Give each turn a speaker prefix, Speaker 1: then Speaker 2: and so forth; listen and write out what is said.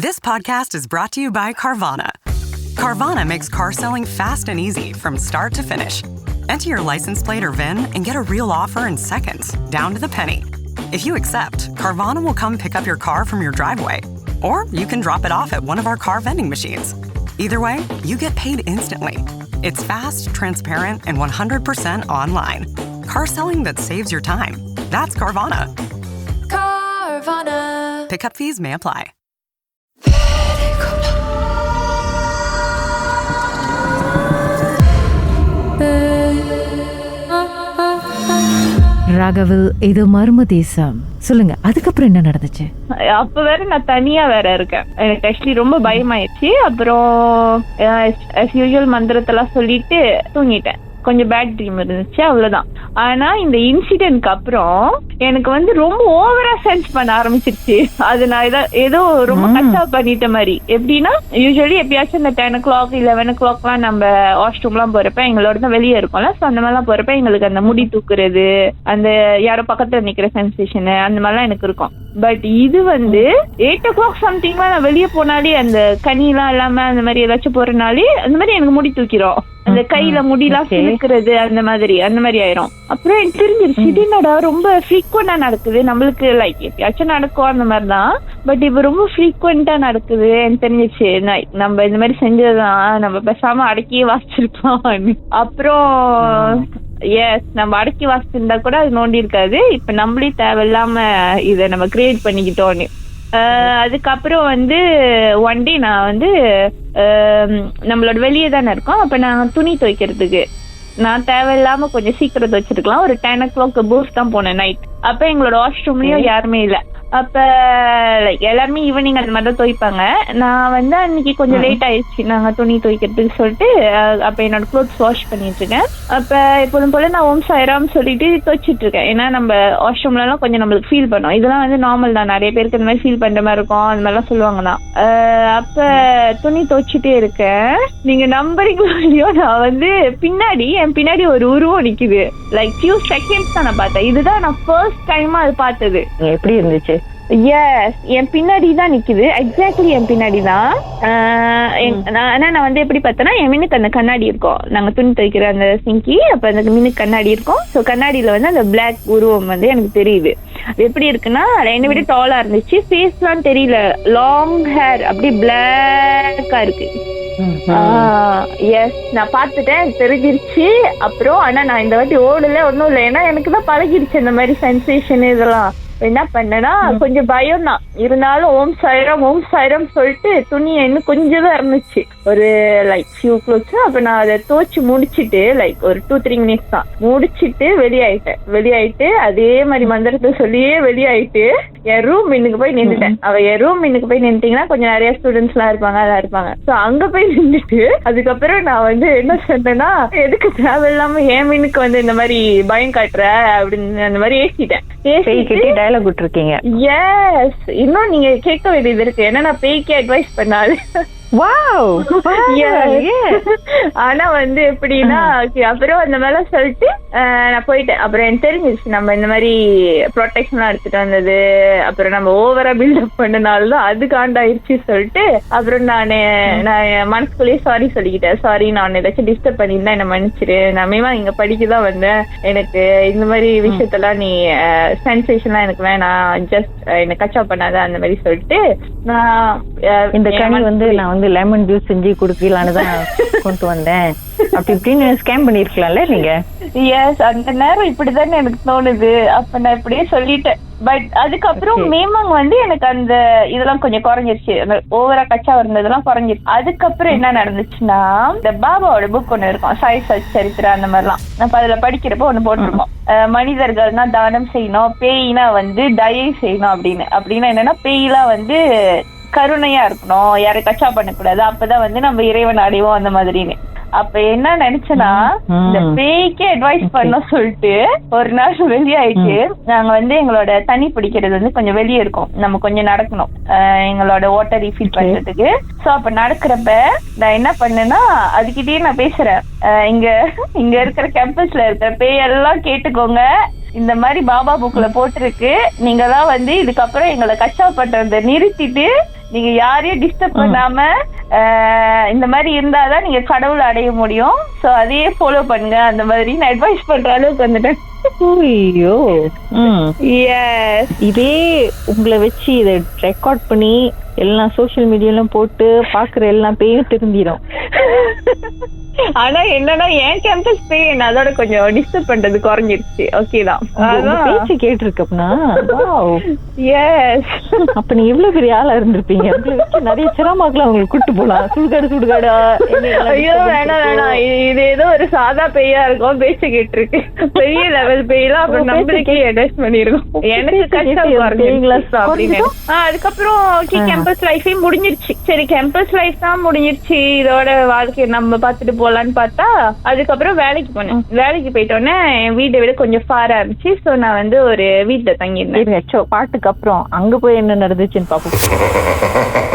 Speaker 1: This podcast is brought to you by Carvana. Carvana makes car selling fast and easy from start to finish. Enter your license plate or VIN and get a real offer in seconds, down to the penny. If you accept, Carvana will come pick up your car from your driveway. Or you can drop it off at one of our car vending machines. Either way, you get paid instantly. It's fast, transparent, and 100% online. Car selling that saves your time. That's Carvana.
Speaker 2: Carvana.
Speaker 1: Pickup fees may apply.
Speaker 3: ராகவில் இது மர்ம தேசம். சொல்லுங்க, அதுக்கப்புறம் என்ன நடந்துச்சு?
Speaker 4: அப்ப வேற நான் தனியா வேற இருக்கேன். எனக்கு ஆக்சுவலி ரொம்ப பயமாயிடுச்சு. அப்புறம் யூசுவல் மந்திரத்தெல்லாம் சொல்லிட்டு தூங்கிட்டேன். கொஞ்சம் பேட் ட்ரீம் இருந்துச்சு, அவ்வளவுதான். ஆனா இந்த இன்சிடென்ட்க்கு அப்புறம் எனக்கு வந்து ரொம்ப ஓவரா சென்ஸ் பண்ண ஆரம்பிச்சிருச்சு. அது நான் ஏதோ ரொம்ப கஷ்டா பண்ணிட்ட மாதிரி. எப்படின்னா, யூஸ்வலி எப்பயாச்சும் இந்த 10 o'clock 11 o'clockலாம் நம்ம வாஷ்ரூம் எல்லாம் போறப்ப எங்களோட தான் வெளியே இருக்கும்ல, ஸோ அந்த மாதிரிலாம் போறப்ப எங்களுக்கு அந்த முடி தூக்குறது, அந்த யாரோ பக்கத்துல நிக்கிற சென்சேஷன், அந்த மாதிரிலாம் எனக்கு இருக்கும். பட் இது வந்து 8 o'clock சம்திங்லாம் நான் வெளியே போனாலே, அந்த கனிலாம் இல்லாம அந்த மாதிரி ஏதாச்சும் போறனாலே அந்த மாதிரி எனக்கு முடி தூக்கிரும். அந்த கையில முடியெல்லாம் சிலுக்கிறது, அந்த மாதிரி ஆயிரும். அப்புறம் எனக்கு தெரிஞ்சிருச்சு, இது என்னடா ரொம்ப ஃப்ரீக்வெண்டா நடக்குது. நம்மளுக்கு லைக் எப்பயாச்சும் நடக்கும் அந்த மாதிரிதான், பட் இப்ப ரொம்ப ஃப்ரீக்வெண்டா நடக்குது. எனக்கு தெரிஞ்சிச்சு, நம்ம இந்த மாதிரி செஞ்சதுதான், நம்ம பேசாம அடக்கியே வாசிச்சிருப்போம். அப்புறம் நம்ம அடக்கி வாசிச்சிருந்தா கூட அது நோண்டி இருக்காது. இப்ப நம்மளே தேவையில்லாம இத நம்ம கிரியேட் பண்ணிக்கிட்டோன்னு. அதுக்கப்புறம் வந்து ஒன் டே நான் வந்து நம்மளோட வெளியே தானே இருக்கோம். அப்ப நான் துணி துவைக்கிறதுக்கு நான் தேவையில்லாம கொஞ்சம் சீக்கிரம் துவைச்சிருக்கலாம். ஒரு 10 o'clock போஸ் தான் போனேன் நைட். அப்ப எங்களோட வாஷ்ரூம்லயும் யாருமே இல்லை. அப்ப எல்லாருமே ஈவினிங் அந்த மாதிரி தான் துவைப்பாங்க. நான் வந்து அன்னைக்கு கொஞ்சம் லேட் ஆயிடுச்சு நாங்க துணி துவைக்கிறதுக்கு சொல்லிட்டு. அப்ப என்னோட க்ளோத்ஸ் வாஷ் பண்ணிட்டு இருக்கேன். அப்ப எப்போதும் போல நான் ஓம் சாய்ராம் சொல்லிட்டு துவைச்சிட்டு இருக்கேன். ஏன்னா நம்ம வாஷ்ரூம்ல எல்லாம் கொஞ்சம் நம்மளுக்கு ஃபீல் பண்ணோம். இதெல்லாம் வந்து நார்மல் தான், நிறைய பேருக்கு இந்த மாதிரி ஃபீல் பண்ற மாதிரி இருக்கும், அந்த மாதிரிலாம் சொல்லுவாங்கன்னா. அப்ப துணி துவைச்சிட்டே இருக்கேன். நீங்க நம்புறீங்களோ இல்லையோ, நான் வந்து என் பின்னாடி ஒரு உருவம் நிக்குது. லைக் ஃபியூ செகண்ட்ஸ் தான் நான் பார்த்தேன். இதுதான் நான் ஃபர்ஸ்ட் டைமா அது பார்த்தது.
Speaker 5: எப்படி இருந்துச்சு?
Speaker 4: எஸ், என் பின்னாடி தான் நிக்குது. எக்ஸாக்ட்லி என் பின்னாடி தான். ஆனா நான் வந்து எப்படி பார்த்தேன்னா, என் மின்னுக்கு அந்த கண்ணாடி இருக்கும், நாங்க துணி துவைக்கிற அந்த சிங்கி. அப்ப அந்த மின்னுக்கு கண்ணாடி இருக்கும். ஸோ கண்ணாடியில வந்து அந்த பிளாக் உருவம் வந்து எனக்கு தெரியுது. அது எப்படி இருக்குன்னா, என்னை விட டாலா இருந்துச்சு. ஃபேஸ்லாம் தெரியல, லாங் ஹேர் அப்படி பிளாக்கா இருக்கு. எஸ், நான் பார்த்துட்டேன், தெரிஞ்சிருச்சு. அப்புறம் ஆனா நான் இந்த வாட்டி ஓடல, ஒன்னும் இல்லை. ஏன்னா எனக்கு தான் பழகிடுச்சு இந்த மாதிரி சென்சேஷன் இதெல்லாம். என்ன பண்ணேன்னா, கொஞ்சம் பயம் தான் இருந்தாலும் ஓம் சாய்ராம் சொல்லிட்டு துணியை இன்னும் கொஞ்சம் தான் இருந்துச்சு, ஒரு லைக் ஃபியூ க்ளோத்ஸ். அப்ப நான் அதை துவைச்சு முடிச்சுட்டு லைக் ஒரு 2-3 minutes தான் முடிச்சுட்டு வெளியாயிட்டு அதே மாதிரி மந்திரத்தை சொல்லியே வெளியாயிட்டு என் ரூம் மின்னுக்கு போய் நின்றுட்டேன். என் ரூம் மின்னுக்கு போய் நின்றுட்டீங்கன்னா கொஞ்சம் நிறைய ஸ்டூடெண்ட்ஸ் எல்லாம் இருப்பாங்க. ஸோ அங்க போய் நின்றுட்டு அதுக்கப்புறம் நான் வந்து என்ன சொன்னேன்னா, எதுக்கு தேவையில்லாம என் மின்னுக்கு வந்து இந்த மாதிரி பயம் காட்டுற அப்படின்னு அந்த மாதிரி ஏசிட்டேன். இன்னும் நீங்க கேட்க வேண்டியது இருக்கு, ஏன்னா நான் பேய்க்கு அட்வைஸ் பண்ணாது. ஆனா வந்து எப்படின்னா, அப்புறம் அந்த மேல சொல்லிட்டு நான் போயிட்டேன். அப்புறம் எனக்கு தெரிஞ்சிருச்சு நம்ம இந்த மாதிரி ப்ரொடெக்ஷன் எல்லாம் எடுத்துட்டு வந்தது, அப்புறம் நம்ம ஓவரா பில்டப் பண்ணனாலதான் அது காண்டாயிருச்சு சொல்லிட்டு. அப்புறம் நான் மனசுக்குள்ளேயே சாரி சொல்லிக்கிட்டேன். சாரி, நான் ஏதாச்சும் டிஸ்டர்ப் பண்ணியிருந்தா என்ன மன்னிச்சிரு, நான் மேமா இங்க படிக்கதான் வந்தேன், எனக்கு இந்த மாதிரி விஷயத்தெல்லாம் நீ சென்சேஷன்லாம் எனக்கு வேணாம், ஜஸ்ட் என்ன கச்சா பண்ணாத அந்த மாதிரி சொல்லிட்டு. நான்
Speaker 5: இந்த கனி வந்து நான் வந்து லெமன் ஜூஸ் செஞ்சு குடுக்கலான்னு தான் கொண்டு வந்தேன். அப்படி இப்படின்னு ஸ்கேம் பண்ணிருக்கலாம்ல நீங்க?
Speaker 4: எஸ், அந்த நேரம் இப்படிதானே எனக்கு தோணுது. அப்ப நான் இப்படியே சொல்லிட்டேன். பட் அதுக்கப்புறம் மேமாங்க வந்து எனக்கு அந்த இதெல்லாம் கொஞ்சம் குறைஞ்சிருச்சு, அந்த ஓவரா கச்சா இருந்ததெல்லாம் குறைஞ்சிருச்சு. அதுக்கப்புறம் என்ன நடந்துச்சுன்னா, இந்த பாபாவோட புக் ஒண்ணு இருக்கும், சாய் சரித்திரம் அந்த மாதிரிலாம். நம்ம அதுல படிக்கிறப்ப ஒண்ணு போட்டிருக்கோம், மனிதர்கள்னா தானம் செய்யணும், பேய்னா வந்து தயை செய்யணும் அப்படின்னா என்னன்னா, பேய்லாம் வந்து கருணையா இருக்கணும், யாரை கச்சா பண்ணக்கூடாது, அப்பதான் வந்து நம்ம இறைவன் அடைவோம் அந்த மாதிரின்னு. அப்ப என்ன நினைச்சேன்னா, இந்த பேய்க்கே அட்வைஸ் பண்ண சொல்லிட்டு ஒரு நாள் வெளியாயிட்டு, நாங்க வந்து எங்களோட தண்ணி பிடிக்கிறது வந்து கொஞ்சம் வெளியே இருக்கும், நம்ம கொஞ்சம் நடக்கணும் எங்களோட வாட்டர் ரீஃபில் பண்றதுக்கு. சோ அப்ப நடக்கிறப்ப நான் என்ன பண்ணேன்னா, அதுக்கிட்டயே நான் பேசுறேன், இங்க இருக்கிற கேம்பஸ்ல இருக்கிற பேயெல்லாம் கேட்டுக்கோங்க, இந்த மாதிரி பாபா புக்ல போட்டிருக்கு, நீங்க தான் வந்து இதுக்கப்புறம் எங்களை கச்சா பண்றத நிறுத்திட்டு நீங்க யாரையும் டிஸ்டர்ப் பண்ணாம இந்த மாதிரி இருந்தாதான் நீங்க கடவுளை அடைய முடியும். சோ அதையே ஃபாலோ பண்ணுங்க அந்த மாதிரி நான் அட்வைஸ் பண்ற அளவுக்கு வந்துட்டேன்.
Speaker 5: ஐயோ
Speaker 4: எஸ்.
Speaker 5: இதே உங்களை வச்சு இதை ரெக்கார்ட் பண்ணி எல்லாம் சோசியல் மீடியாலும் போட்டு பாக்குற எல்லாம் பேயும் திரும்பிடும்.
Speaker 4: ஆனா என்னன்னா என் கேம்பஸ் போய் என்ன அதோட கொஞ்சம் டிஸ்டர்ப் பண்றது குறைஞ்சிருச்சு. ஓகே தான்
Speaker 5: பேச்சு கேட்டிருக்கப்பனா.
Speaker 4: எஸ்.
Speaker 5: அப்ப நீ எவ்வளவு பெரிய ஆளா இருந்திருப்பீங்க. உங்களை வச்சு நிறைய சிரமக்கெல்லாம் உங்களுக்கு கூட்டு போலாம். சுடுகாடா.
Speaker 4: ஐயோ வேணாம் வேணாம், இது ஏதோ ஒரு சாதா பேயா இருக்கும். பேச்சு கேட்டிருக்கு பெரிய லெவல் பேயெல்லாம் அப்புறம் நம்மளுக்கே அட்வைஸ் பண்ணிருக்கோம். எனக்கு கஷ்டம் அப்படின்னு. அதுக்கப்புறம் ஓகே கேம்பஸ் லைஃபே முடிஞ்சிருச்சு. சரி கேம்பஸ் லைஃப் தான் முடிஞ்சிருச்சு, இதோட வாழ்க்கை நம்ம பாத்துட்டு போலான்னு பார்த்தா அதுக்கப்புறம் வேலைக்கு போனேன். வேலைக்கு போயிட்டோன்னே என் வீட்டை விட கொஞ்சம் ஃபாரா இருந்துச்சு. சோ நான் வந்து ஒரு வீட்டுல தங்கியிருந்தேன்.
Speaker 5: பாட்டுக்கு அப்புறம் அங்க போய் என்ன நடந்துச்சுன்னு பாப்போம்.